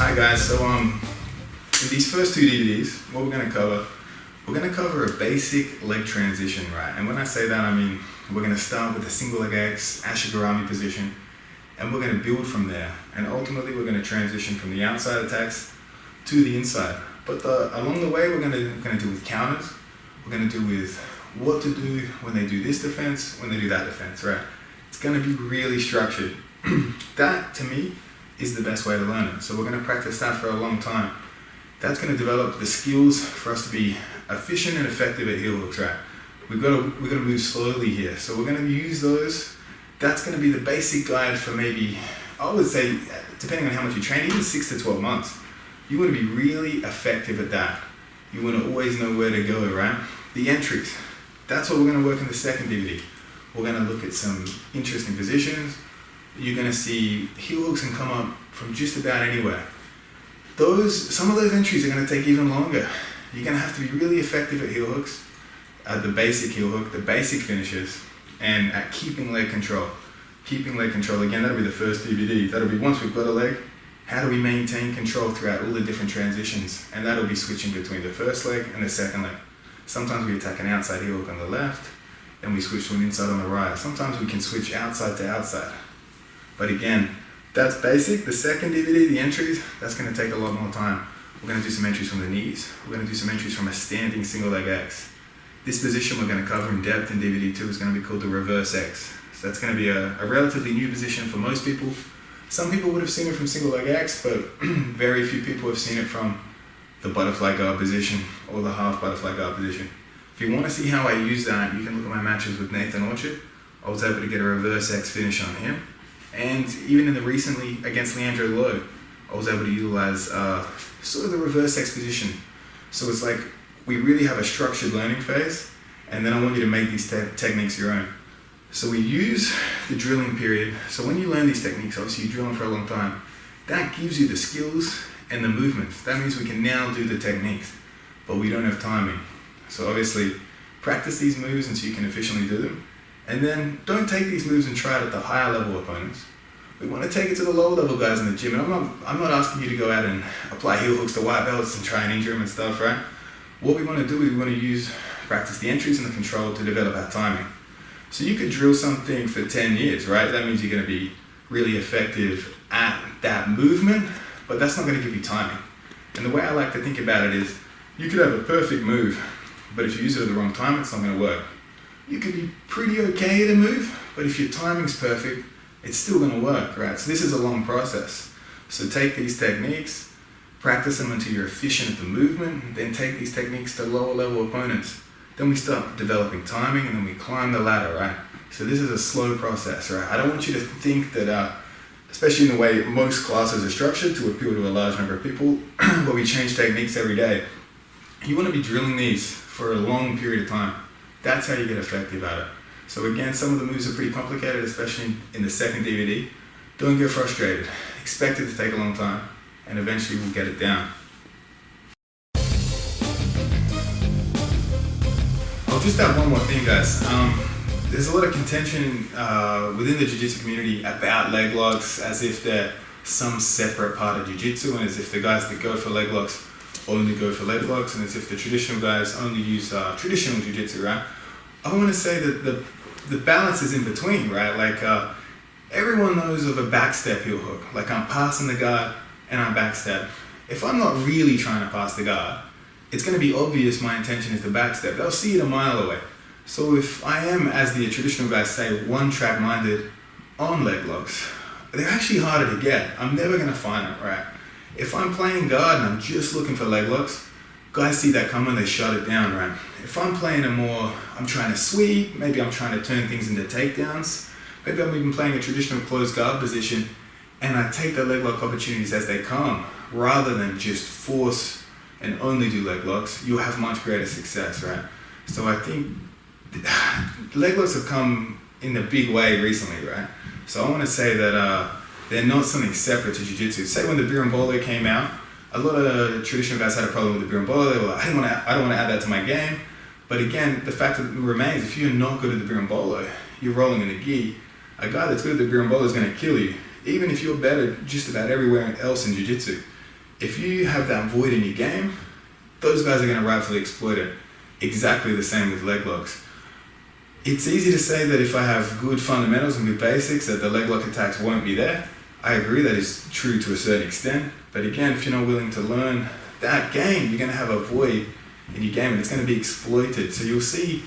Alright guys, so in these first two DVDs, what we're gonna cover a basic leg transition, right? And when I say that, I mean we're gonna start with a single leg X Ashigarami position, and we're gonna build from there. And ultimately, we're gonna transition from the outside attacks to the inside. But along the way, we're gonna do with counters. We're gonna do with what to do when they do this defense, when they do that defense, right? It's gonna be really structured. That, to me, is the best way to learn it. So we're gonna practice that for a long time. That's gonna develop the skills for us to be efficient and effective at heel hooks, right? We've got to move slowly here. So we're gonna use those. That's gonna be the basic guide for maybe, I would say, depending on how much you train, even 6 to 12 months. You wanna be really effective at that. You wanna always know where to go, right? The entries, that's what we're gonna work in the second DVD. We're gonna look at some interesting positions. You're gonna see heel hooks can come up from just about anywhere. Some of those entries are gonna take even longer. You're gonna have to be really effective at heel hooks, at the basic heel hook, the basic finishes, and at keeping leg control. Keeping leg control, again, that'll be the first DVD. That'll be once we've got a leg, how do we maintain control throughout all the different transitions? And that'll be switching between the first leg and the second leg. Sometimes we attack an outside heel hook on the left, then we switch to an inside on the right. Sometimes we can switch outside to outside. But again, that's basic. The second DVD, the entries, that's gonna take a lot more time. We're gonna do some entries from the knees. We're gonna do some entries from a standing single leg X. This position we're gonna cover in depth in DVD 2 is gonna be called the reverse X. So that's gonna be a relatively new position for most people. Some people would have seen it from single leg X, but very few people have seen it from the butterfly guard position or the half butterfly guard position. If you wanna see how I use that, you can look at my matches with Nathan Orchard. I was able to get a reverse X finish on him. And even in the recently against Leandro Lowe, I was able to utilize sort of the reverse X position. So it's like we really have a structured learning phase, and then I want you to make these techniques your own. So we use the drilling period. So when you learn these techniques, obviously you drill them for a long time, that gives you the skills and the movements. That means we can now do the techniques, but we don't have timing. So obviously practice these moves until you can efficiently do them. And then don't take these moves and try it at the higher level opponents. We want to take it to the lower level guys in the gym. And I'm not asking you to go out and apply heel hooks to white belts and try and injure them and stuff, right? What we want to do is we want to practice the entries and the control to develop our timing. So you could drill something for 10 years, right? That means you're going to be really effective at that movement, but that's not going to give you timing. And the way I like to think about it is you could have a perfect move, but if you use it at the wrong time, it's not going to work. You could be pretty okay at a move, but if your timing's perfect, it's still gonna work, right? So this is a long process. So take these techniques, practice them until you're efficient at the movement, then take these techniques to lower level opponents. Then we start developing timing, and then we climb the ladder, right? So this is a slow process, right? I don't want you to think that, especially in the way most classes are structured to appeal to a large number of people, where we change techniques every day. You wanna be drilling these for a long period of time. That's how you get effective at it. So again, some of the moves are pretty complicated, especially in the second DVD. Don't get frustrated. Expect it to take a long time, and eventually we'll get it down. I'll just add one more thing, guys. There's a lot of contention within the jiu-jitsu community about leg locks as if they're some separate part of jiu-jitsu, and as if the guys that go for leg locks only go for leg locks, and as if the traditional guys only use traditional jiu-jitsu, right? I want to say that the balance is in between, right? Like everyone knows of a backstep heel hook. Like I'm passing the guard and I backstep. If I'm not really trying to pass the guard, it's going to be obvious my intention is to backstep. They'll see it a mile away. So if I am, as the traditional guys say, one-track minded on leg locks, they're actually harder to get. I'm never going to find them, right? If I'm playing guard and I'm just looking for leg locks, guys see that coming, they shut it down, right? If I'm playing I'm trying to sweep, maybe I'm trying to turn things into takedowns, maybe I'm even playing a traditional closed guard position, and I take the leg lock opportunities as they come, rather than just force and only do leg locks, you'll have much greater success, right? So I think leg locks have come in a big way recently, right? So I want to say that they're not something separate to jiu-jitsu. Say when the berimbolo came out, a lot of traditional guys had a problem with the berimbolo. They were like, I don't want to add that to my game. But again, the fact remains, if you're not good at the berimbolo, you're rolling in a gi. A guy that's good at the berimbolo is going to kill you, even if you're better just about everywhere else in jiu-jitsu. if you have that void in your game, those guys are going to rightfully exploit it. Exactly the same with leg locks. It's easy to say that if I have good fundamentals and good basics that the leg lock attacks won't be there. I agree that is true to a certain extent, but again, if you're not willing to learn that game, you're going to have a void in your game and it's going to be exploited. So you'll see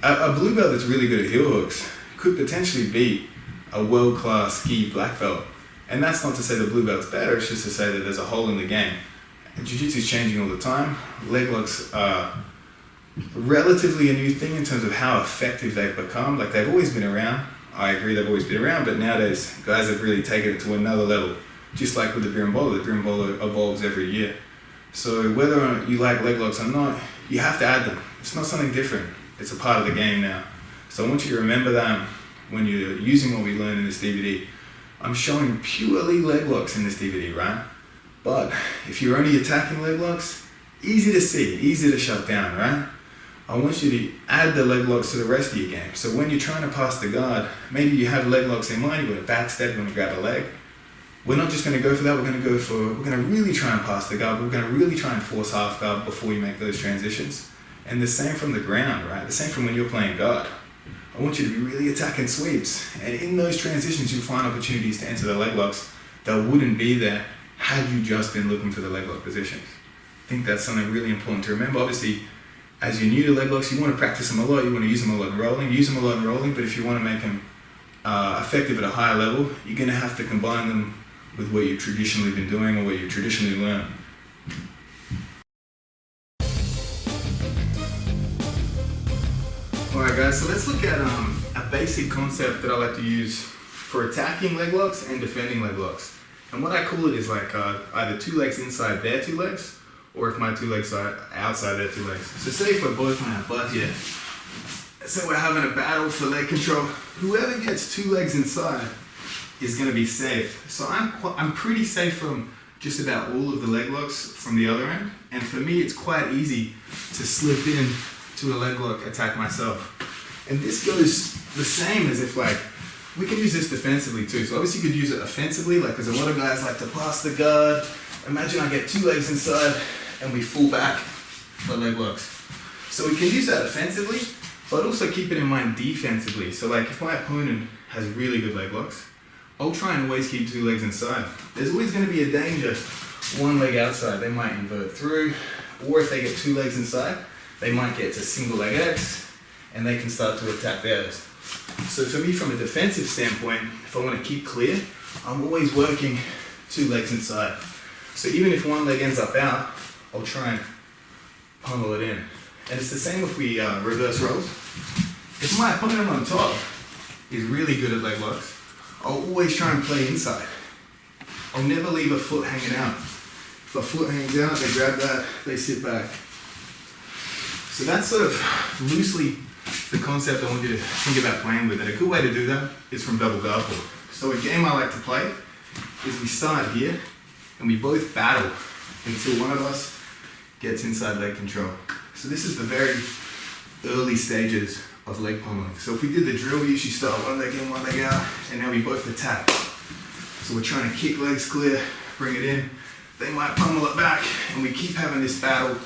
a blue belt that's really good at heel hooks could potentially be a world-class gi black belt. And that's not to say the blue belt's better, it's just to say that there's a hole in the game. And jiu-jitsu is changing all the time. Leg locks are relatively a new thing in terms of how effective they've become. Like, they've always been around. I agree they've always been around, but nowadays guys have really taken it to another level. Just like with the berimbolo evolves every year. So whether you like leg locks or not, you have to add them. It's not something different. It's a part of the game now. So I want you to remember that when you're using what we learned in this DVD. I'm showing purely leg locks in this DVD, right? But if you're only attacking leg locks, easy to see, easy to shut down, right? I want you to add the leg locks to the rest of your game. So when you're trying to pass the guard, maybe you have leg locks in mind, you want to backstep, you want to grab a leg. We're not just going to go for that, we're going to really try and pass the guard, but we're going to really try and force half guard before we make those transitions. And the same from the ground, right? The same from when you're playing guard. I want you to be really attacking sweeps. And in those transitions, you'll find opportunities to enter the leg locks that wouldn't be there had you just been looking for the leg lock positions. I think that's something really important to remember. Obviously, as you're new to leg locks, you want to practice them a lot, you want to use them a lot in rolling, but if you want to make them effective at a higher level, you're going to have to combine them with what you've traditionally been doing or what you've traditionally learned. Alright guys, so let's look at a basic concept that I like to use for attacking leg locks and defending leg locks. And what I call it is like either two legs inside their two legs, or if my two legs are outside their two legs. So say if we're both on our butt here, say we're having a battle for leg control, whoever gets two legs inside is going to be safe. So I'm pretty safe from just about all of the leg locks from the other end. And for me, it's quite easy to slip in to a leg lock attack myself. And this goes the same as if like, we can use this defensively too. So obviously you could use it offensively, like because a lot of guys like to pass the guard. Imagine I get two legs inside and we fall back for leg locks. So we can use that offensively, but also keep it in mind defensively. So like if my opponent has really good leg locks, I'll try and always keep two legs inside. There's always going to be a danger one leg outside. They might invert through, or if they get two legs inside, they might get to single leg X and they can start to attack theirs. So for me, from a defensive standpoint, if I want to keep clear, I'm always working two legs inside. So even if one leg ends up out, I'll try and pummel it in. And it's the same if we reverse rolls. If my opponent on top is really good at leg locks, I'll always try and play inside. I'll never leave a foot hanging out. If a foot hangs out, they grab that, they sit back. So that's sort of loosely the concept I want you to think about playing with. And a good way to do that is from double guard pull. So a game I like to play is we start here and we both battle until one of us gets inside leg control. So this is the very early stages of leg pummeling. So if we did the drill, we usually start one leg in, one leg out, and now we both attack. So we're trying to kick legs clear, bring it in. They might pummel it back, and we keep having this battle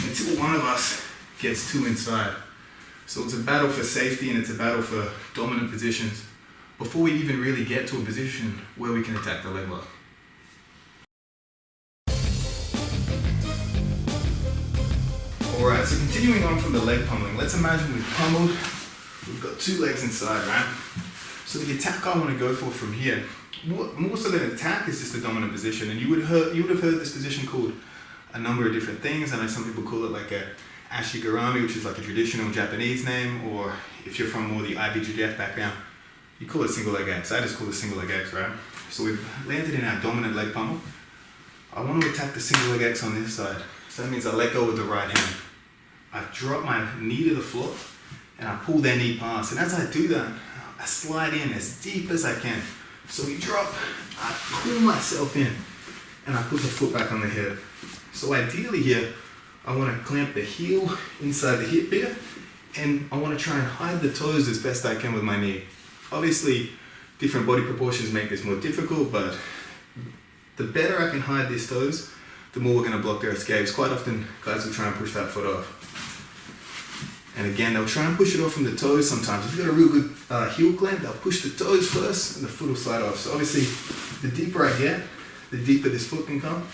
until one of us gets two inside. So it's a battle for safety and it's a battle for dominant positions before we even really get to a position where we can attack the leg lock. Alright, so continuing on from the leg pummeling, let's imagine we've pummeled, we've got two legs inside, right? So the attack I want to go for from here, more so than attack, is just a dominant position. And you would have heard this position called a number of different things. I know some people call it like a Ashigarami, which is like a traditional Japanese name, or if you're from more the IBJJF background, you call it single leg X. I just call it single leg X, right? So we've landed in our dominant leg pummel. I want to attack the single leg X on this side. So that means I let go with the right hand. I drop my knee to the floor and I pull their knee past. And as I do that, I slide in as deep as I can. So we drop, I pull myself in and I put the foot back on the hip. So ideally here, I want to clamp the heel inside the hip here, and I want to try and hide the toes as best I can with my knee. Obviously, different body proportions make this more difficult, but the better I can hide these toes, the more we're going to block their escapes. Quite often, guys will try and push that foot off. And again, they'll try and push it off from the toes sometimes. If you've got a real good heel clamp, they'll push the toes first and the foot will slide off. So obviously, the deeper I get, the deeper this foot can come,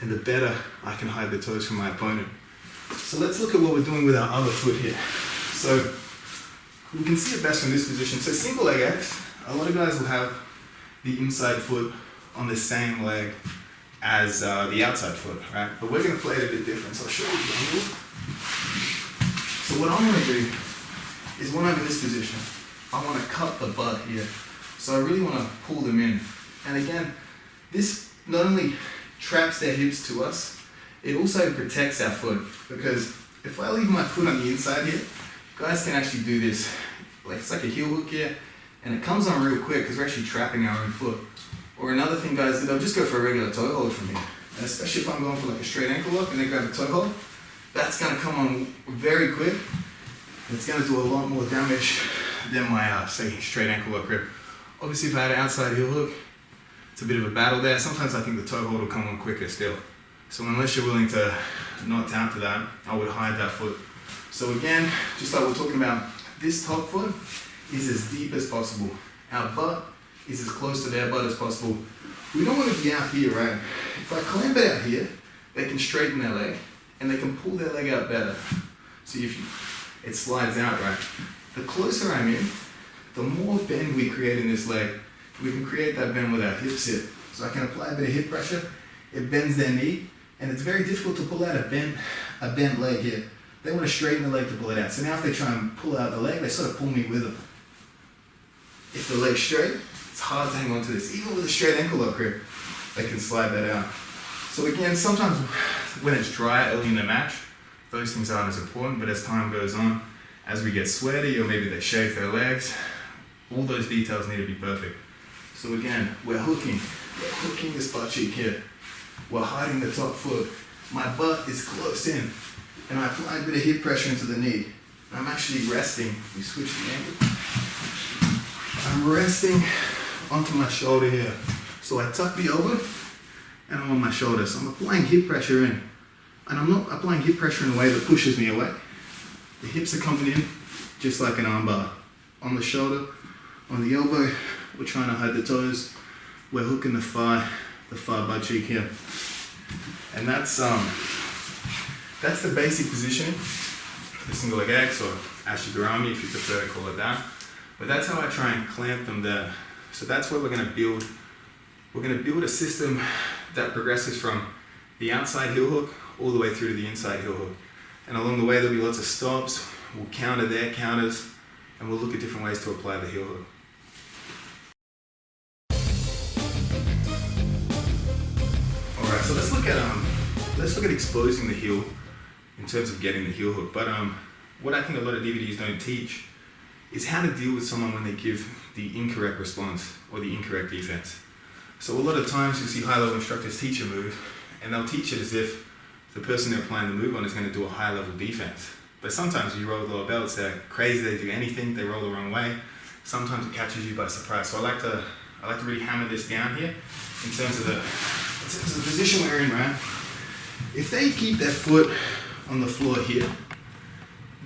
and the better I can hide the toes from my opponent. So let's look at what we're doing with our other foot here. So we can see it best from this position. So single leg X, a lot of guys will have the inside foot on the same leg as the outside foot, right? But we're going to play it a bit different. So I'll show you the angle. So what I'm going to do is when I'm in this position, I want to cut the butt here. So I really want to pull them in. And again, this not only traps their hips to us, it also protects our foot, because if I leave my foot on the inside here, guys can actually do this. Like it's like a heel hook here, and it comes on real quick because we're actually trapping our own foot. Or another thing, guys, they'll just go for a regular toe hold from here. And especially if I'm going for like a straight ankle lock and they grab a toe hold, that's going to come on very quick. It's going to do a lot more damage than my, say, straight ankle lock grip. Obviously, if I had an outside heel hook, it's a bit of a battle there. Sometimes I think the toe hold will come on quicker still. So unless you're willing to not tap to that, I would hide that foot. So again, just like we're talking about, this top foot is as deep as possible. Our butt is as close to their butt as possible. We don't want to be out here, right? If I clamp it out here, they can straighten their leg and they can pull their leg out better. So if it slides out, right? The closer I'm in, the more bend we create in this leg. We can create that bend with our hips here. So I can apply a bit of hip pressure, it bends their knee, and it's very difficult to pull out a bent leg here. They want to straighten the leg to pull it out. So now if they try and pull out the leg, they sort of pull me with them. If the leg's straight, it's hard to hang on to this. Even with a straight ankle lock grip, they can slide that out. So again, sometimes when it's dry early in the match, those things aren't as important, but as time goes on, as we get sweaty or maybe they shave their legs, all those details need to be perfect. So again, we're hooking this butt cheek here. We're hiding the top foot. My butt is close in, and I apply a bit of hip pressure into the knee. I'm actually resting. We switch the angle. I'm resting onto my shoulder here. So I tuck the elbow, and I'm on my shoulder. So I'm applying hip pressure in. And I'm not applying hip pressure in a way that pushes me away. The hips are coming in just like an arm bar. On the shoulder, on the elbow, we're trying to hide the toes. We're hooking the far butt cheek here. And that's the basic positioning, the single leg X or Ashigarami if you prefer to call it that. But that's how I try and clamp them there. So that's where we're going to build. We're going to build a system that progresses from the outside heel hook all the way through to the inside heel hook. And along the way there'll be lots of stops. We'll counter their counters, and we'll look at different ways to apply the heel hook. Alright, so let's look at exposing the heel in terms of getting the heel hook. But what I think a lot of DVDs don't teach is how to deal with someone when they give the incorrect response or the incorrect defense. So a lot of times you'll see high-level instructors teach a move, and they'll teach it as if the person they're applying the move on is going to do a high-level defense. But sometimes you roll lower belts, they're crazy, they do anything, they roll the wrong way. Sometimes it catches you by surprise. So I like to really hammer this down here in terms of the position we're in, right? If they keep their foot on the floor here,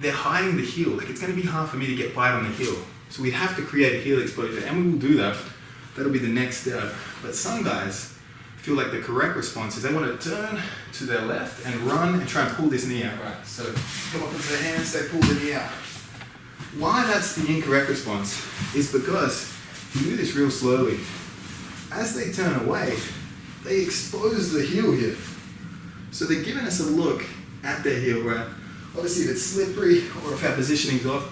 they're hiding the heel. Like, it's going to be hard for me to get bite on the heel. So we have to create a heel exposure, and we will do that. That'll be the next step. But some guys feel like the correct response is they want to turn to their left and run and try and pull this knee out, right? So come up into the hands, they pull the knee out. Why that's the incorrect response is because you do this real slowly. As they turn away, they expose the heel here. So they're giving us a look at their heel, right? Obviously if it's slippery or if our positioning's off,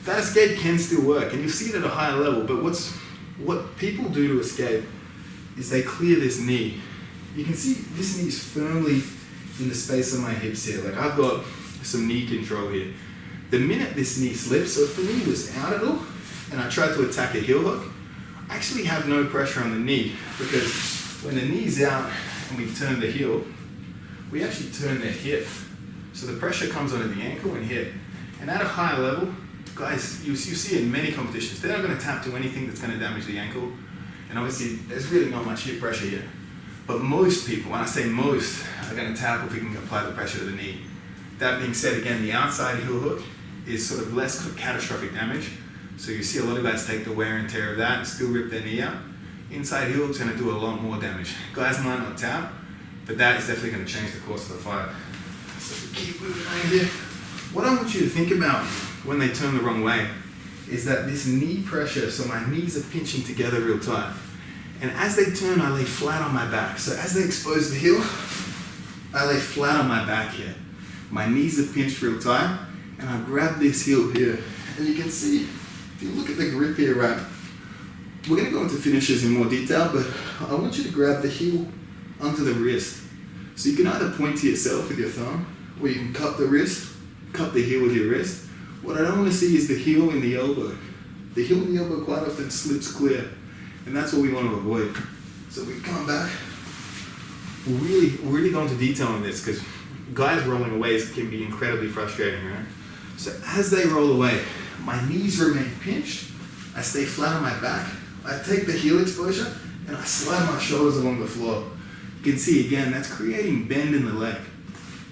that escape can still work, and you'll see it at a higher level. But what people do to escape is they clear this knee. You can see this knee is firmly in the space of my hips here. Like, I've got some knee control here. The minute this knee slips, so if the knee was out at all and I tried to attack a heel hook, I actually have no pressure on the knee, because when the knee's out and we turn the heel, we actually turn their hip. So the pressure comes onto the ankle and hip. And at a higher level, guys, you see in many competitions, they're not going to tap to anything that's going to damage the ankle. And obviously, there's really not much hip pressure here. But most people, when I say most, are going to tap if we can apply the pressure to the knee. That being said, again, the outside heel hook is sort of less catastrophic damage. So you see a lot of guys take the wear and tear of that and still rip their knee out. Inside heel hook's going to do a lot more damage. Guys might not tap, but that is definitely going to change the course of the fight. So we keep moving on here. What I want you to think about when they turn the wrong way is that this knee pressure, so my knees are pinching together real tight. And as they turn, I lay flat on my back. So as they expose the heel, I lay flat on my back here. My knees are pinched real tight, and I grab this heel here. And you can see, if you look at the grip here, right, we're going to go into finishes in more detail, but I want you to grab the heel onto the wrist. So you can either point to yourself with your thumb, or you can cup the wrist, cup the heel with your wrist. What I don't want to see is the heel in the elbow. The heel in the elbow quite often slips clear, and that's what we want to avoid. So we come back. We'll really go into detail on this because guys rolling away can be incredibly frustrating, right? So as they roll away, my knees remain pinched. I stay flat on my back. I take the heel exposure and I slide my shoulders along the floor. You can see again, that's creating bend in the leg.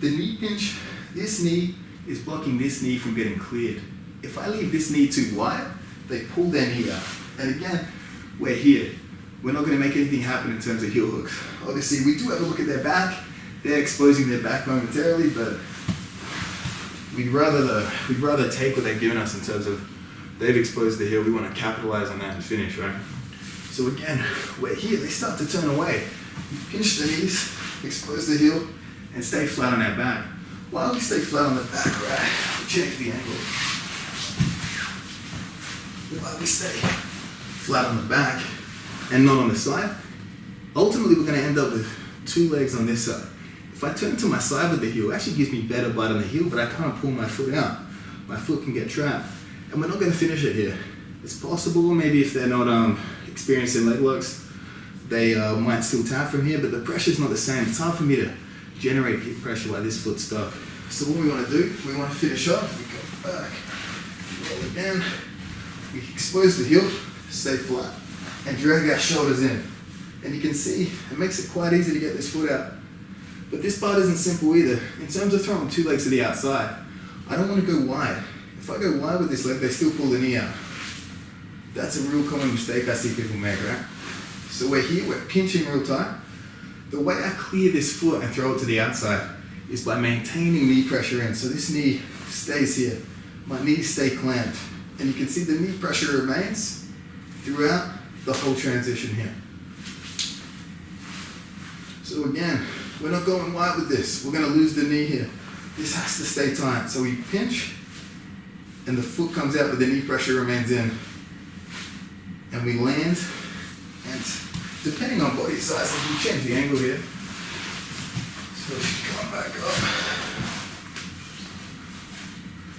The knee pinch, this knee is blocking this knee from getting cleared. If I leave this knee too wide, they pull their knee out. And again, we're here. We're not going to make anything happen in terms of heel hooks. Obviously, we do have a look at their back. They're exposing their back momentarily, but we'd rather take what they've given us in terms of they've exposed the heel. We want to capitalize on that and finish, right? So again, we're here. They start to turn away. Pinch the knees, expose the heel, and stay flat on that back. While we stay flat on the back, right, we change the angle. While we stay flat on the back and not on the side, ultimately we're going to end up with two legs on this side. If I turn to my side with the heel, it actually gives me better bite on the heel, but I can't pull my foot out. My foot can get trapped. And we're not going to finish it here. It's possible, maybe if they're not experienced in leg locks, they might still tap from here, but the pressure's not the same. It's hard for me to generate hip pressure while this foot's stuck. So what we want to do, we want to finish off. We go back, roll it down. We expose the heel, stay flat, and drag our shoulders in. And you can see, it makes it quite easy to get this foot out. But this part isn't simple either. In terms of throwing two legs to the outside, I don't want to go wide. If I go wide with this leg, they still pull the knee out. That's a real common mistake I see people make, right? So we're here, we're pinching real tight. The way I clear this foot and throw it to the outside is by maintaining knee pressure in. So this knee stays here. My knees stay clamped. And you can see the knee pressure remains throughout the whole transition here. So again, we're not going wide with this. We're going to lose the knee here. This has to stay tight. So we pinch, and the foot comes out, but the knee pressure remains in. And we land, and depending on body size, we change the angle here. So we come back up.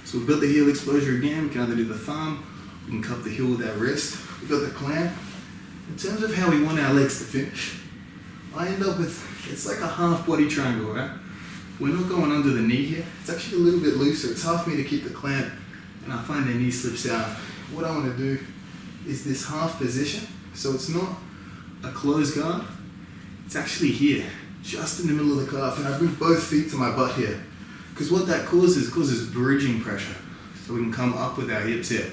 So we've got the heel exposure again. We can either do the thumb, we can cup the heel with our wrist. We've got the clamp. In terms of how we want our legs to finish, I end up with, it's like a half body triangle, right? We're not going under the knee here. It's actually a little bit looser. It's hard for me to keep the clamp, and I find their knee slips out. What I want to do is this half position. So it's not a closed guard. It's actually here, just in the middle of the calf, and I bring both feet to my butt here. Because what that causes bridging pressure. So we can come up with our hips here.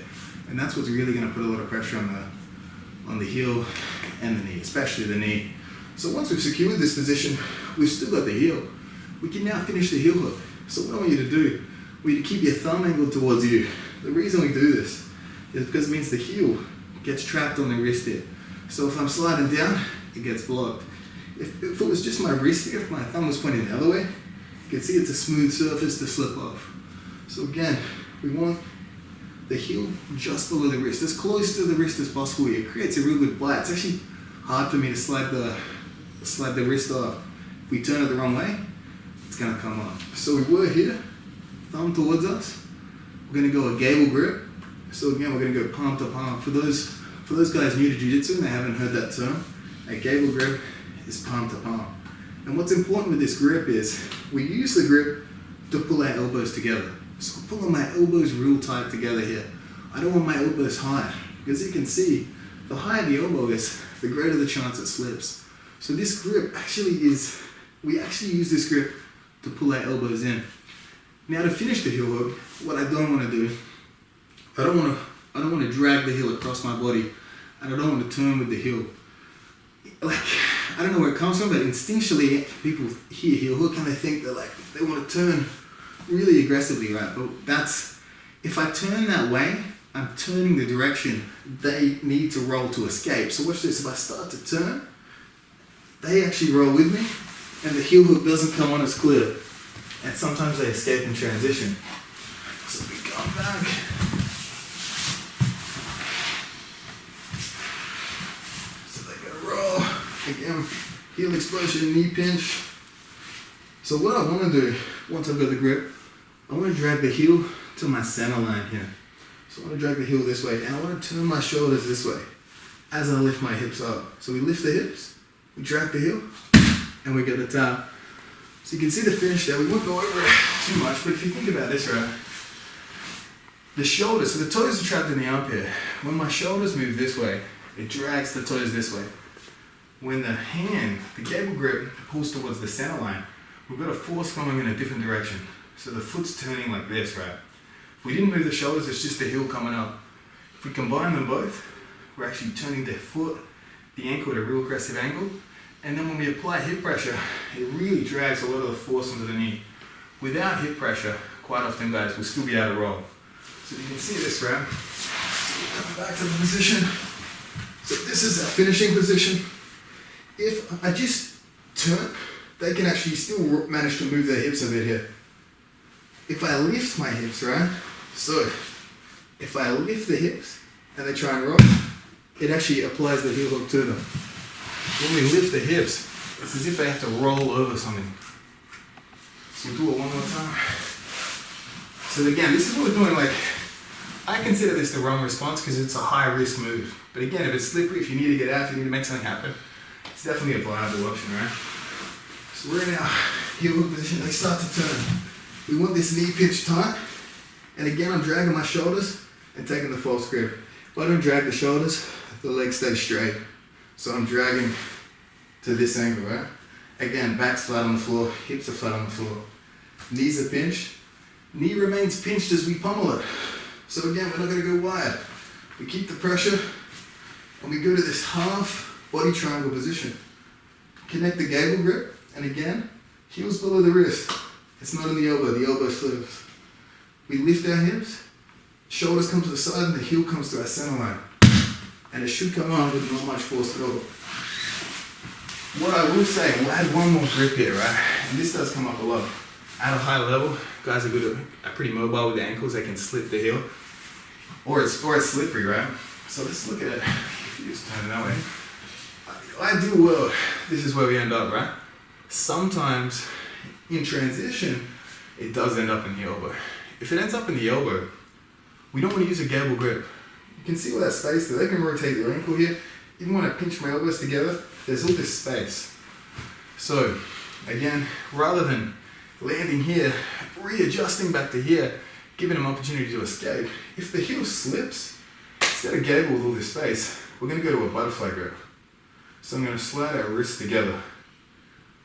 And that's what's really going to put a lot of pressure on the heel and the knee, especially the knee. So once we've secured this position, we've still got the heel. We can now finish the heel hook. So what I want you to do, we need to keep your thumb angled towards you. The reason we do this is because it means the heel gets trapped on the wrist here. So if I'm sliding down, it gets blocked. If it was just my wrist here, if my thumb was pointing the other way, you can see it's a smooth surface to slip off. So again, we want the heel just below the wrist, as close to the wrist as possible. It creates a real good bite. It's actually hard for me to slide the wrist off. If we turn it the wrong way, it's gonna come off. So we were here, thumb towards us. We're gonna go a gable grip. So again, we're gonna go palm to palm. For those guys new to jiu-jitsu and they haven't heard that term, a gable grip is palm to palm. And what's important with this grip is we use the grip to pull our elbows together. So I'm pulling my elbows real tight together here. I don't want my elbows high, because you can see the higher the elbow is, the greater the chance it slips. So this grip we actually use this grip to pull our elbows in. Now to finish the heel hook, what I don't want to do, I don't want to drag the heel across my body, and I don't want to turn with the heel. Like, I don't know where it comes from, but instinctually people hear heel hook and they think they want to turn really aggressively, right? But if I turn that way, I'm turning the direction they need to roll to escape. So watch this, if I start to turn, they actually roll with me and the heel hook doesn't come on as clear. And sometimes they escape in transition. So we come back. So they gotta roll. Again, heel explosion, knee pinch. So what I want to do, once I've got the grip, I want to drag the heel to my center line here. So I want to drag the heel this way, and I want to turn my shoulders this way as I lift my hips up. So we lift the hips, we drag the heel, and we get the tap. So you can see the finish there. We won't go over it too much, but if you think about this, right? The shoulders, so the toes are trapped in the armpit. When my shoulders move this way, it drags the toes this way. When the hand, the cable grip, pulls towards the center line, we've got a force going in a different direction. So the foot's turning like this, right? If we didn't move the shoulders, it's just the heel coming up. If we combine them both, we're actually turning the foot, the ankle at a real aggressive angle. And then when we apply hip pressure, it really drags a lot of the force onto the knee. Without hip pressure, quite often, guys, we'll still be able to roll. So you can see this, right? So we're coming back to the position. So this is our finishing position. If I just turn, they can actually still manage to move their hips a bit here. If I lift my hips, right? So if I lift the hips and they try and roll, it actually applies the heel hook to them. When we lift the hips, it's as if they have to roll over something. So we'll do it one more time. So again, this is what we're doing. Like, I consider this the wrong response because it's a high risk move. But again, if it's slippery, if you need to get out, if you need to make something happen, it's definitely a viable option, right? So we're in our heel hook position. They start to turn. We want this knee pinch tight. And again, I'm dragging my shoulders and taking the false grip. If I don't drag the shoulders, the legs stay straight. So I'm dragging to this angle, right? Again, back's flat on the floor, hips are flat on the floor. Knees are pinched. Knee remains pinched as we pummel it. So again, we're not gonna go wide. We keep the pressure and we go to this half body triangle position. Connect the gable grip, and again, heels below the wrist. It's not in the elbow slips. We lift our hips, shoulders come to the side, and the heel comes to our center line. And it should come on with not much force at all. What I will say, and we'll add one more grip here, right? And this does come up a lot. At a high level, guys are pretty mobile with the ankles. They can slip the heel, or it's slippery, right? So let's look at it. If you just turn it that way. Ideal world, this is where we end up, right? Sometimes in transition, it does end up in the elbow. If it ends up in the elbow, we don't want to use a gable grip. You can see all that space there. They can rotate your ankle here. Even when I pinch my elbows together, there's all this space. So again, rather than landing here, readjusting back to here, giving them opportunity to escape, if the heel slips, instead of gable with all this space, we're going to go to a butterfly grip. So I'm going to slide our wrists together.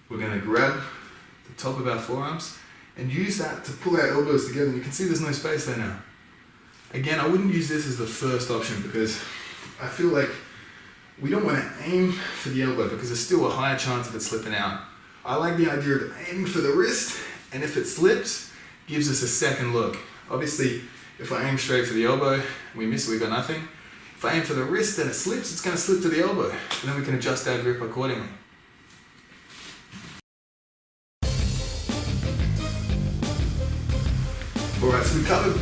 We're going to grab the top of our forearms and use that to pull our elbows together. And you can see there's no space there now. Again, I wouldn't use this as the first option because I feel like we don't want to aim for the elbow because there's still a higher chance of it slipping out. I like the idea of aiming for the wrist, and if it slips, gives us a second look. Obviously, if I aim straight for the elbow, we miss it, we got nothing. If I aim for the wrist and it slips, it's going to slip to the elbow, and then we can adjust our grip accordingly. Alright, so we covered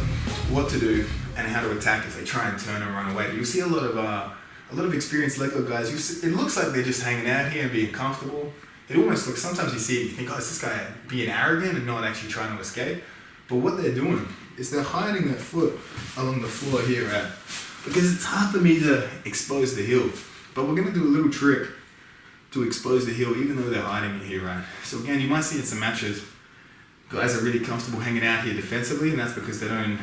what to do and how to attack if they try and turn and run away. You'll see a lot of experienced Lego guys. It looks like they're just hanging out here and being comfortable. It almost looks, sometimes you see it, you think, oh, is this guy being arrogant and not actually trying to escape? But what they're doing is they're hiding their foot along the floor here, right? Because it's hard for me to expose the heel. But we're going to do a little trick to expose the heel even though they're hiding it here, right? So again, you might see in some matches, guys are really comfortable hanging out here defensively, and that's because they're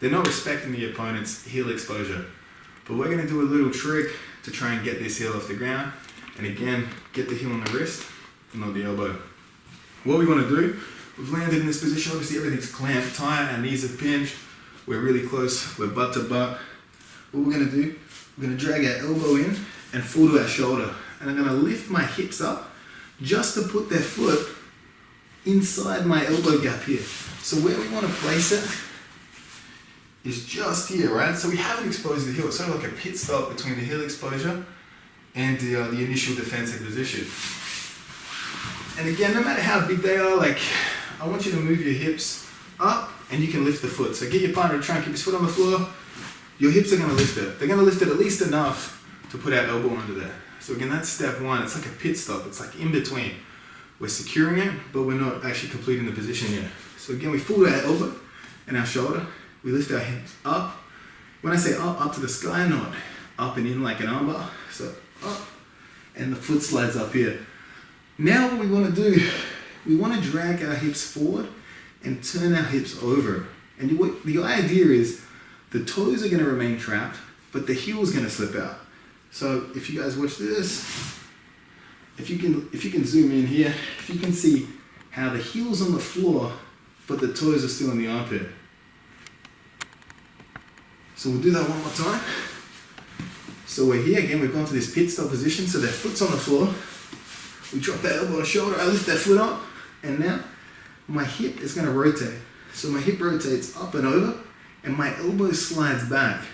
not respecting the opponent's heel exposure. But we're going to do a little trick to try and get this heel off the ground. And again, get the heel on the wrist, not the elbow. What we want to do, we've landed in this position, obviously everything's clamped tight, our knees are pinched, we're really close, we're butt to butt. What we're going to do, we're going to drag our elbow in and fall to our shoulder. And I'm going to lift my hips up just to put their foot inside my elbow gap here. So where we want to place it is just here, right? So we haven't exposed the heel. It's sort of like a pit stop between the heel exposure and the initial defensive position. And again, no matter how big they are, like, I want you to move your hips up and you can lift the foot. So get your partner to try and keep his foot on the floor. Your hips are going to lift it. They're going to lift it at least enough to put our elbow under there. So again, that's step one. It's like a pit stop. It's like in between. We're securing it, but we're not actually completing the position yet. So again, we fall to our elbow and our shoulder. We lift our hips up. When I say up to the sky, not up and in like an armbar. So up, and the foot slides up here. Now what we want to do, we want to drag our hips forward and turn our hips over. And the idea is the toes are going to remain trapped, but the heel is going to slip out. So if you guys watch this, if you can zoom in here, if you can see how the heel's on the floor, but the toes are still in the armpit. So we'll do that one more time. So we're here again, we've gone to this pit stop position, so their foot's on the floor. We drop that elbow and shoulder, I lift that foot up, and now my hip is going to rotate. So my hip rotates up and over, and my elbow slides back.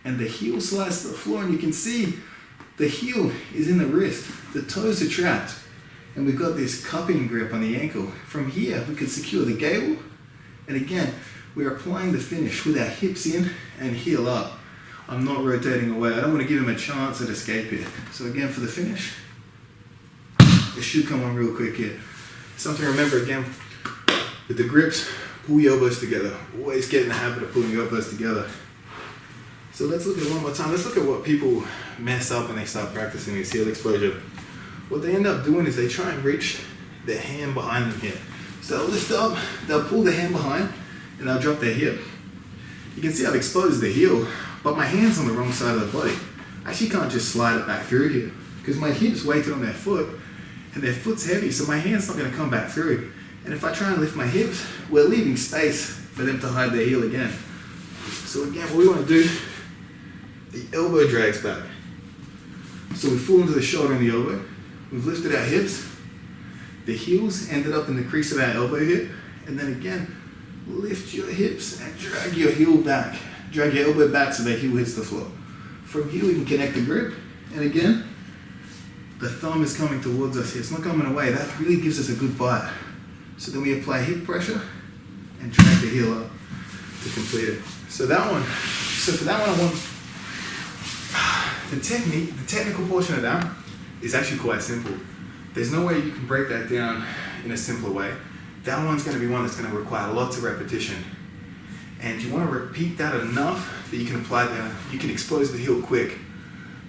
And the heel slides to the floor, and you can see the heel is in the wrist. The toes are trapped, and we've got this cupping grip on the ankle. From here, we can secure the gable, and again, we're applying the finish with our hips in and heel up. I'm not rotating away. I don't want to give him a chance at escape here. So again, for the finish, it should come on real quick here. Something to remember again, with the grips, pull your elbows together. Always get in the habit of pulling your elbows together. So let's look at it one more time. Let's look at what people mess up when they start practicing this heel exposure. What they end up doing is they try and reach their hand behind them here. So they'll lift up, they'll pull their hand behind, and they'll drop their hip. You can see I've exposed the heel, but my hand's on the wrong side of the body. I actually can't just slide it back through here because my hip's weighted on their foot and their foot's heavy, so my hand's not going to come back through. And if I try and lift my hips, we're leaving space for them to hide their heel again. So again, what we want to do, the elbow drags back. So we fall into the shoulder and the elbow. We've lifted our hips. The heels ended up in the crease of our elbow here. And then again, lift your hips and drag your heel back. Drag your elbow back so the heel hits the floor. From here we can connect the grip. And again, the thumb is coming towards us here. It's not coming away. That really gives us a good bite. So then we apply hip pressure and drag the heel up to complete it. So for that one I want, the technical portion of that is actually quite simple. There's no way you can break that down in a simpler way. That one's going to be one that's going to require lots of repetition. And you want to repeat that enough that you can expose the heel quick.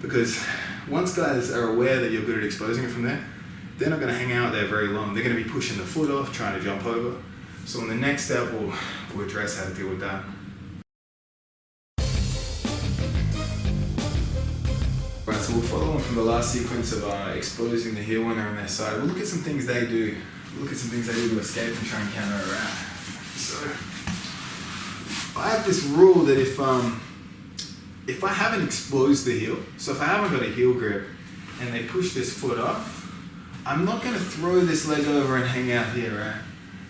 Because once guys are aware that you're good at exposing it from there, they're not going to hang out there very long. They're going to be pushing the foot off, trying to jump over. So in the next step, we'll address how to deal with that. Right, so we'll follow on from the last sequence of exposing the heel when they're on their side. We'll look at some things they do. We'll look at some things they do to escape and try and counter it around. So I have this rule that if I haven't exposed the heel, so if I haven't got a heel grip and they push this foot up, I'm not going to throw this leg over and hang out here, right?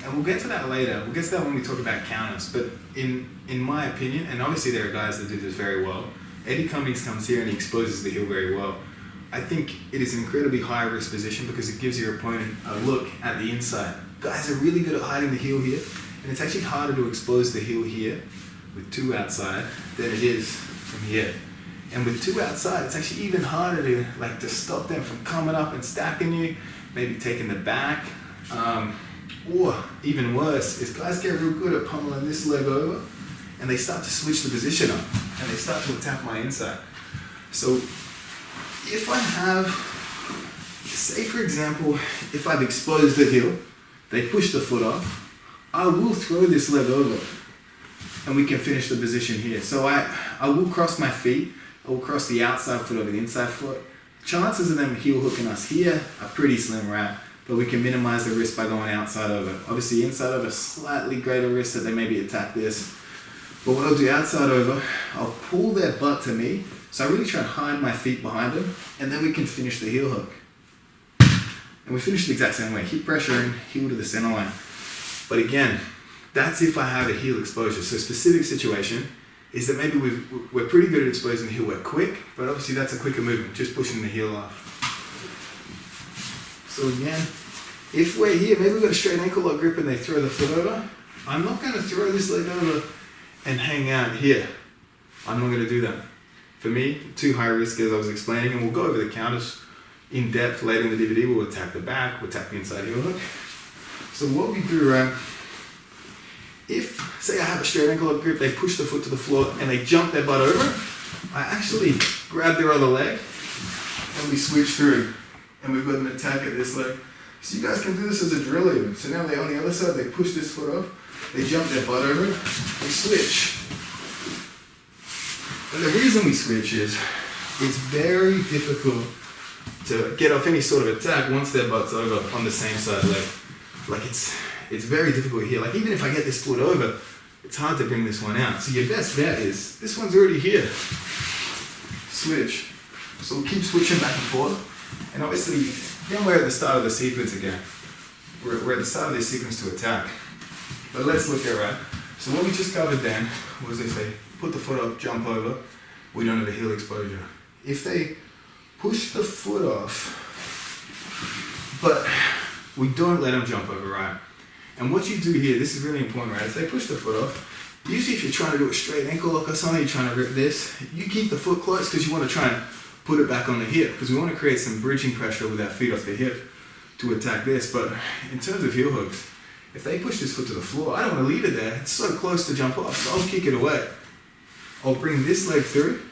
And we'll get to that later. We'll get to that when we talk about counters. But in my opinion, and obviously there are guys that do this very well, Eddie Cummings comes here and he exposes the heel very well. I think it is an incredibly high risk position because it gives your opponent a look at the inside. Guys are really good at hiding the heel here, and it's actually harder to expose the heel here with two outside than it is from here. And with two outside, it's actually even harder to stop them from coming up and stacking you, maybe taking the back. Or even worse, is guys get real good at pummeling this leg over and they start to switch the position up and they start to attack my inside. So if I have, say for example, if I've exposed the heel, they push the foot off, I will throw this leg over and we can finish the position here. So I will cross my feet, I will cross the outside foot over the inside foot, chances of them heel hooking us here are pretty slim, right? But we can minimize the risk by going outside over. Obviously inside over, slightly greater risk that they maybe attack this. But what I'll do outside over, I'll pull their butt to me. So I really try and hide my feet behind them, and then we can finish the heel hook. And we finish the exact same way, hip pressure in, heel to the center line. But again, that's if I have a heel exposure. So specific situation is that maybe we're pretty good at exposing the heel, we're quick, but obviously that's a quicker movement, just pushing the heel off. So again, if we're here, maybe we've got a straight ankle lock grip and they throw the foot over, I'm not going to throw this leg over and hang out here. I'm not going to do that. For me, too high risk as I was explaining, and we'll go over the counters in depth later in the DVD. We'll attack the back, we'll attack the inside heel hook. So what we do, right, if, say I have a straight ankle lock grip, they push the foot to the floor and they jump their butt over, I actually grab their other leg and we switch through. And we've got an attack at this leg. So you guys can do this as a drill even. So now they're on the other side, they push this foot up, they jump their butt over, they switch. And the reason we switch is it's very difficult to get off any sort of attack once their butt's over on the same side leg. Like it's very difficult here. Like even if I get this foot over, it's hard to bring this one out. So your best bet is, this one's already here. Switch. So we'll keep switching back and forth. And obviously, then we're at the start of the sequence again. We're at the start of this sequence to attack. But let's look at right. So what we just covered then was if they put the foot up, jump over, we don't have a heel exposure. If they push the foot off, but we don't let them jump over, right? And what you do here, this is really important, right? If they push the foot off, usually if you're trying to do a straight ankle lock or something, you're trying to rip this, you keep the foot close because you want to try and put it back on the hip because we want to create some bridging pressure with our feet off the hip to attack this. But in terms of heel hooks, if they push this foot to the floor, I don't want to leave it there. It's so close to jump off, so I'll kick it away. I'll bring this leg through,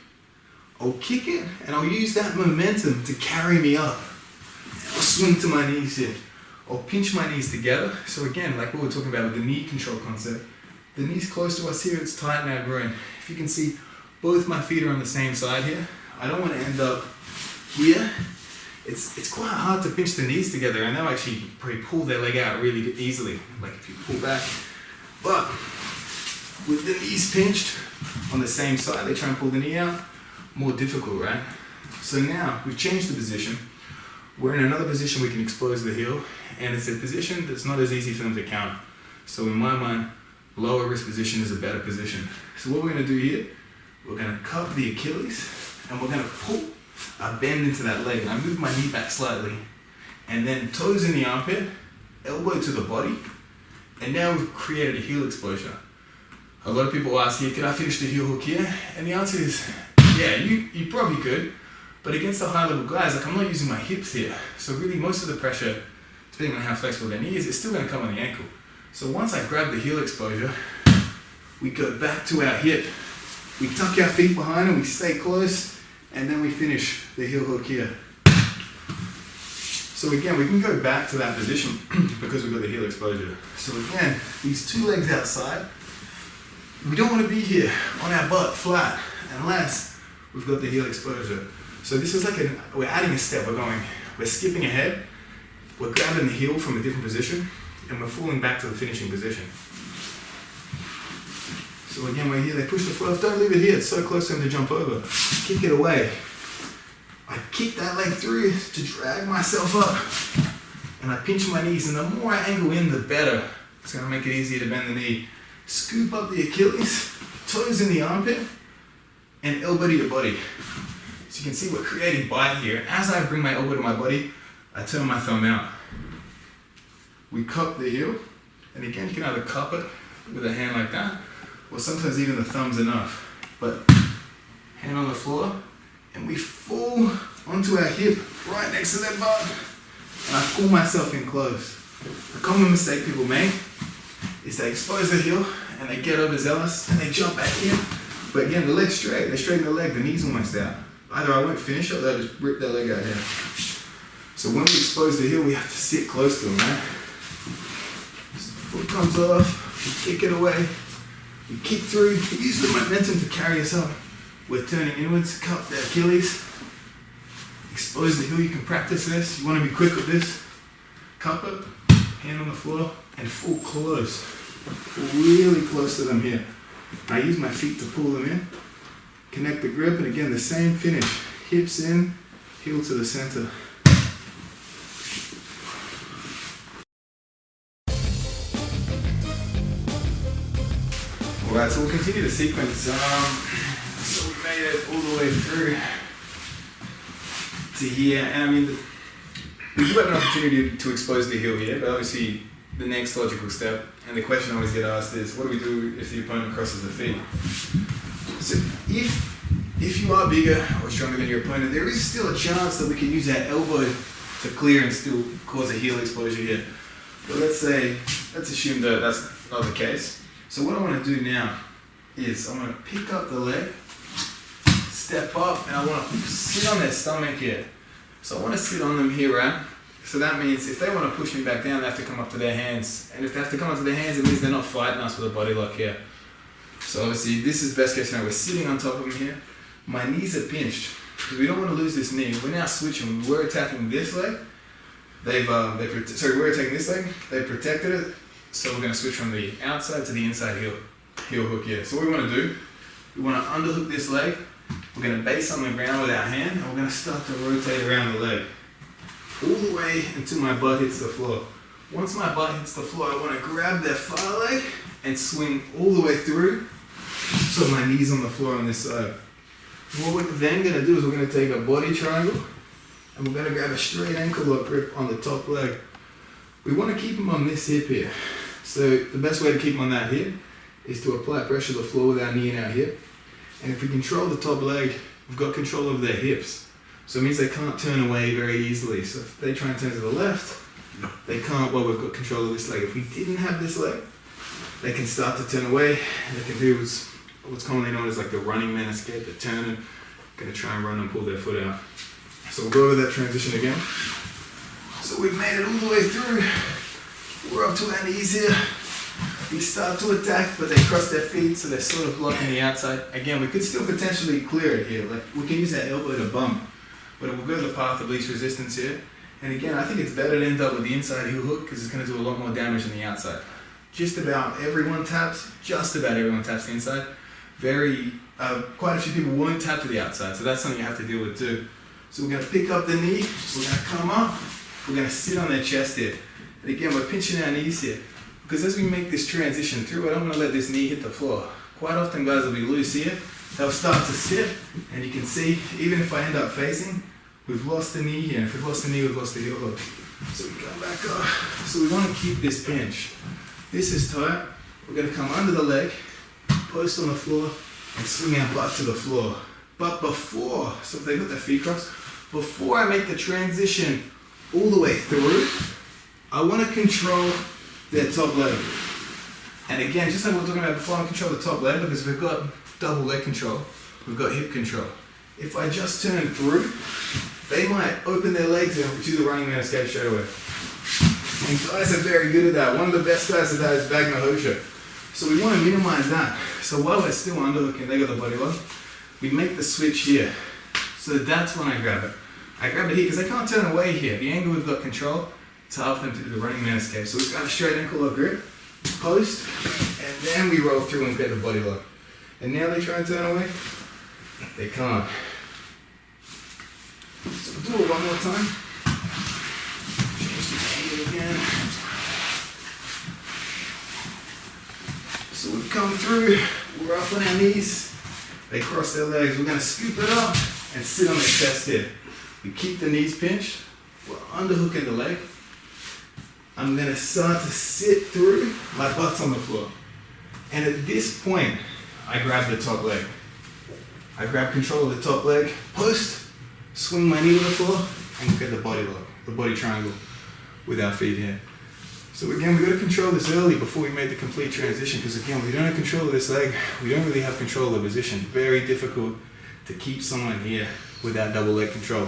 I'll kick it, and I'll use that momentum to carry me up. I'll swing to my knees here. I'll pinch my knees together. So again, like what we're talking about with the knee control concept, the knee's close to us here, it's tight in our groin. If you can see, both my feet are on the same side here. I don't want to end up here. It's quite hard to pinch the knees together, and they'll actually probably pull their leg out really easily, like if you pull back. But with the knees pinched on the same side, they try and pull the knee out, more difficult, right? So now we've changed the position. We're in another position we can expose the heel, and it's a position that's not as easy for them to counter. So in my mind, lower risk position is a better position. So what we're going to do here, we're going to cup the Achilles, and we're going to pull a bend into that leg. And I move my knee back slightly, and then toes in the armpit, elbow to the body, and now we've created a heel exposure. A lot of people ask here, can I finish the heel hook here? And the answer is, yeah, you probably could, but against the high level guys, like I'm not using my hips here. So really most of the pressure, depending on how flexible their knee is, it's still going to come on the ankle. So once I grab the heel exposure, we go back to our hip. We tuck our feet behind and we stay close, and then we finish the heel hook here. So again, we can go back to that position because we've got the heel exposure. So again, these two legs outside, we don't want to be here on our butt flat unless we've got the heel exposure. So this is like we're adding a step, we're skipping ahead, we're grabbing the heel from a different position, and we're falling back to the finishing position. So again, we're here, they push the foot off, don't leave it here, it's so close to them to jump over. Kick it away. I kick that leg through to drag myself up, and I pinch my knees, and the more I angle in, the better. It's going to make it easier to bend the knee. Scoop up the Achilles, toes in the armpit, and elbow to your body. So you can see we're creating bite here. As I bring my elbow to my body, I turn my thumb out. We cup the heel, and again, you can either cup it with a hand like that, or sometimes even the thumb's enough. But hand on the floor, and we fall onto our hip right next to their butt, and I pull myself in close. A common mistake people make is they expose the heel and they get overzealous and they jump back in. But again, the leg's straight, they straighten the leg, the knee's almost out. Either I won't finish it or they'll just rip their leg out here. So when we expose the heel, we have to sit close to them, right? So the foot comes off, we kick it away, we kick through, we use the momentum to carry us up. We're turning inwards, cup the Achilles, expose the heel, you can practice this. You want to be quick with this. Cup it, hand on the floor, and full close. Really close to them here. I use my feet to pull them in. Connect the grip, and again, the same finish. Hips in, heel to the center. Alright, so we'll continue the sequence. So we made it all the way through to here, and I mean, we do have an opportunity to expose the heel here, but obviously the next logical step, and the question I always get asked is, what do we do if the opponent crosses the feet? So if you are bigger or stronger than your opponent, there is still a chance that we can use that elbow to clear and still cause a heel exposure here. But let's assume that that's not the case. So what I want to do now is I want to pick up the leg, step up, and I want to sit on their stomach here. So I want to sit on them here, right? So that means if they want to push me back down, they have to come up to their hands. And if they have to come up to their hands, it means they're not fighting us with a body lock here. So obviously this is best case scenario. We're sitting on top of them here. My knees are pinched because we don't want to lose this knee. We're now switching. We're attacking this leg. We're attacking this leg. They protected it. So we're going to switch from the outside to the inside heel hook here. So what we want to do, we want to underhook this leg. We're going to base on the ground with our hand, and we're going to start to rotate around the leg all the way until my butt hits the floor. Once my butt hits the floor, I want to grab their far leg and swing all the way through so my knee's on the floor on this side. What we're then going to do is we're going to take a body triangle and we're going to grab a straight ankle lock grip on the top leg. We want to keep them on this hip here. So the best way to keep them on that hip is to apply pressure to the floor with our knee and our hip. And if we control the top leg, we've got control of their hips. So it means they can't turn away very easily. So if they try and turn to the left, they can't, well, we've got control of this leg. If we didn't have this leg, they can start to turn away, and they can do what's commonly known as like the running man escape. They're turning, going to try and run and pull their foot out. So we'll go over that transition again. So we've made it all the way through. We're up to our knees here. We start to attack, but they cross their feet, so they're sort of blocking the outside. Again, we could still potentially clear it here. Like we can use that elbow to bump, but it will go the path of least resistance here. And again, I think it's better to end up with the inside heel hook because it's going to do a lot more damage than the outside. Just about everyone taps the inside. Quite a few people won't tap to the outside, so that's something you have to deal with too. So we're going to pick up the knee, we're going to come up, we're going to sit on their chest here. And again, we're pinching our knees here. Because as we make this transition through, I don't want to let this knee hit the floor. Quite often guys will be loose here, they'll start to sit, and you can see, even if I end up facing, we've lost the knee here. And if we've lost the knee, we've lost the heel hook. So we come back up. So we want to keep this pinch. This is tight. We're going to come under the leg, post on the floor, and swing our butt to the floor. But before, so if they got their feet crossed, before I make the transition all the way through, I want to control their top leg. And again, just like we were talking about before, I control the top leg because we've got double leg control, we've got hip control. If I just turn through, they might open their legs and do the running man escape straight away. And guys are very good at that. One of the best guys at that is Bagner Hosha. So we want to minimize that. So while we're still underhooking, they got the body lock, we make the switch here. So that's when I grab it. I grab it here because they can't turn away here. The angle we've got control to help them to do the running man escape. So we've got a straight ankle lock grip, post, and then we roll through and get the body lock. And now they try and turn away, they can't. So we'll do it one more time. Change the angle again. So we come through, we're up on our knees, they cross their legs, we're going to scoop it up and sit on their chest here. We keep the knees pinched, we're underhooking the leg. I'm going to start to sit through, my butt's on the floor. And at this point, I grab the top leg. I grab control of the top leg, post, swing my knee to the floor, and get the body lock, the body triangle with our feet here. So again, we've got to control this early before we make the complete transition, because again, we don't have control of this leg, we don't really have control of the position. Very difficult to keep someone here without double leg control.